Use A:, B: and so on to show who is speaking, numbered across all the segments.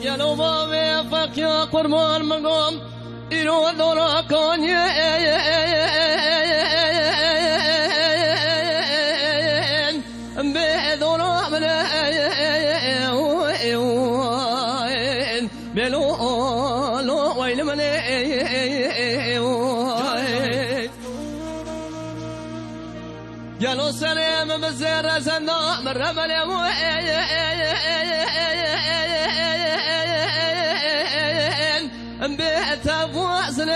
A: جلو بابي فكيا قرمان مقام إلو دورا كوني بدورا من بلو لو ويل من جلو سلام بزر زنا مر بلمو بتفوزن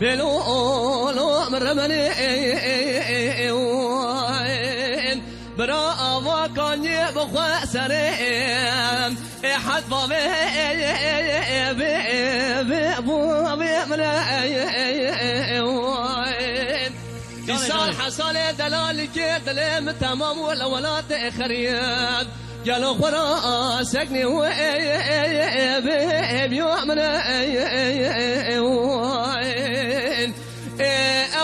A: بلو مر من برا كاني بخوا سريم حد بابي إنسان حصل دلال دلم تمام ولا تأخرين قالوا خرا سكني بيومنا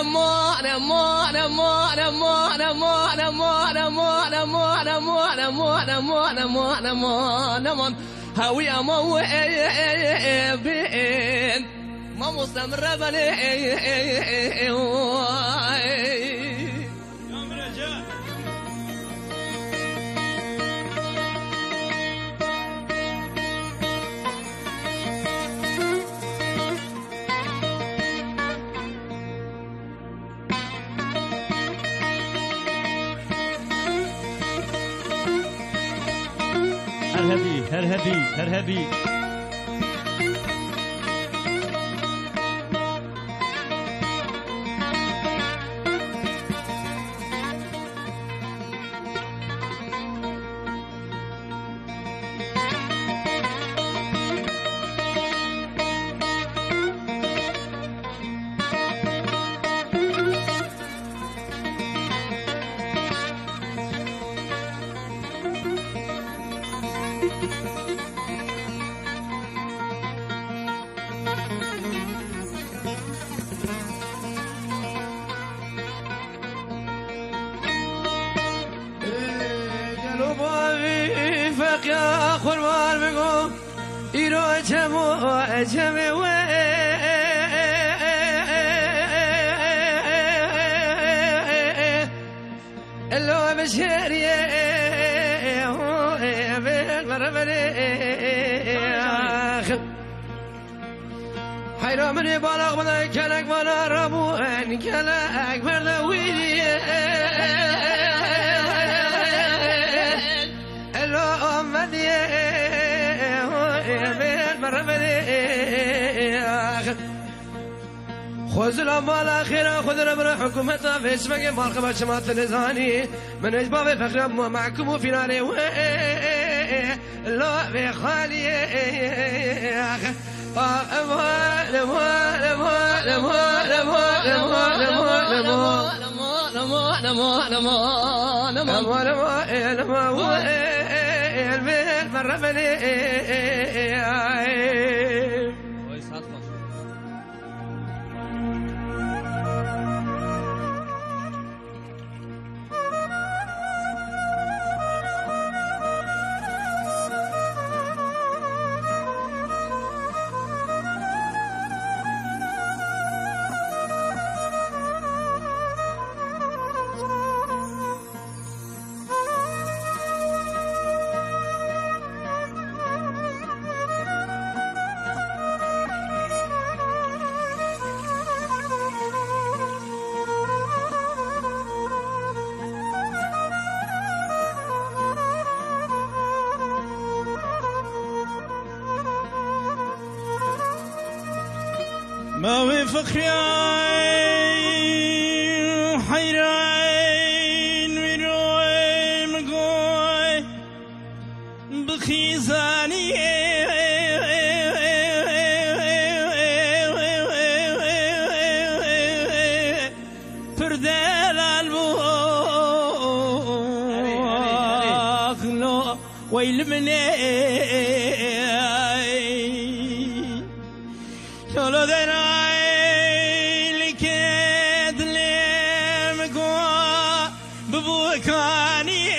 A: أمان أمان أمان أمان أمان أمان أمان أمان أمان أمان أمان أمان أمان أمان هاوي أمان بين ما مستمر بني
B: هرهبي
A: يا قربان بقوم إيرو أجمع اللو بشريه حيرا مني بالغ من كلك ولا ربو ان كلك بردويلي اللو امدي خذ الأموال الأخيرة خذ الأمر حكومتها في اسمك مرقبة شمات اللزاني من أجباب فخر معكم في ناري لو في خالي أموال أموال أموال أموال أموال أموال أموال أموال أموال أموال أموال أموال البيت مرة بني
B: ما وفق يا حيران وروي مقوي بخيزاني فردال البوخ لو ويل مني شلو دنا ببوكاني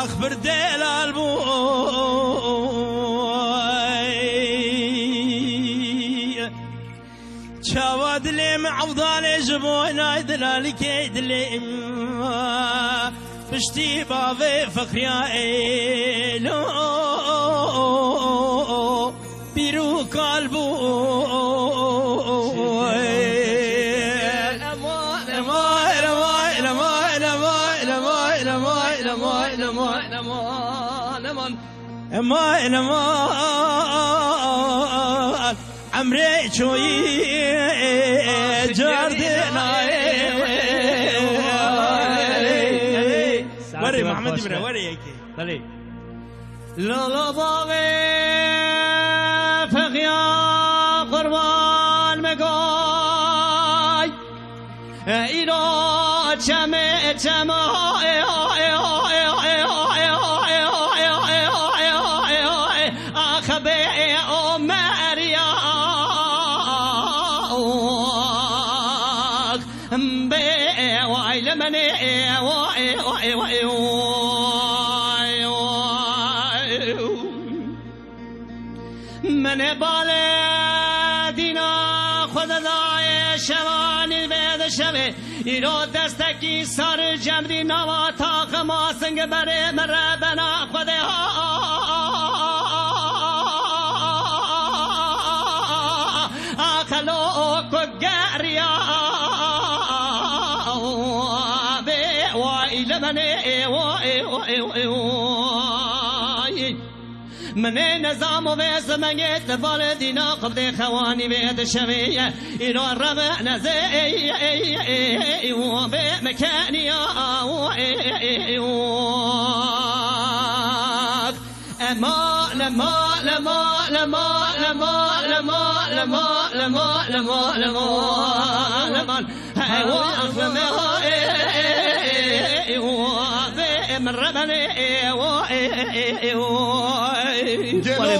B: أخبر ديل البوي شاود لي عفضال جبونا دلالي كيد لي بشتي بابي فقريا إلو بيرو قلبو امان امان عمري شوي جاردنا وري محمد ابراهيم وري هيك
A: لا باغي فقيا قربان مقاي اینا چمه من بالدینا خود دای شوانی بید شوی ایرو دستکی سر جمدی نوا تاق ما سنگ بره مره بنا خود آخلو کو گریا بی وائل منی من نظام و زمانیت والدینا قبل خوانی بید شویه ایرو رب نزی و به مکانی امان امان امان امان امان امان امان امان امان امان امان من ربني
C: جاني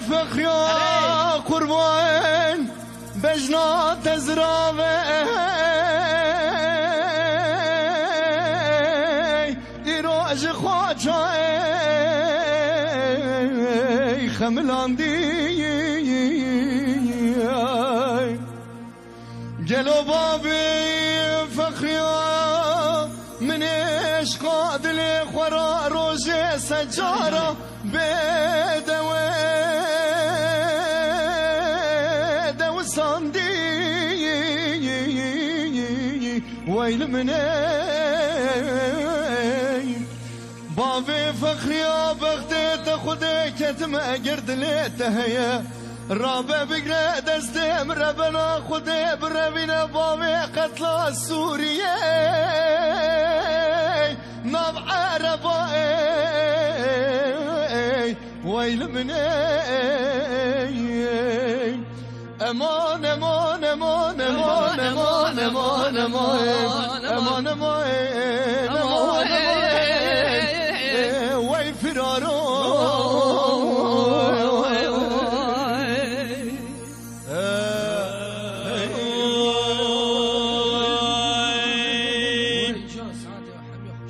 C: فخريا قربان بجنا تزرابي إيروج خواجاي خملاندي جلو بابي فخريا من عشق دل خورا روزه سجاره بدو ساندی ویل منی بابی فخریا بغدت خودی کتم اگر دلت هیا رابع بقرا دستم ربنا خودی بربینا بابی قتل سوریه ناب عربائي ويل من امان امان امان امان امان امان امان امان امان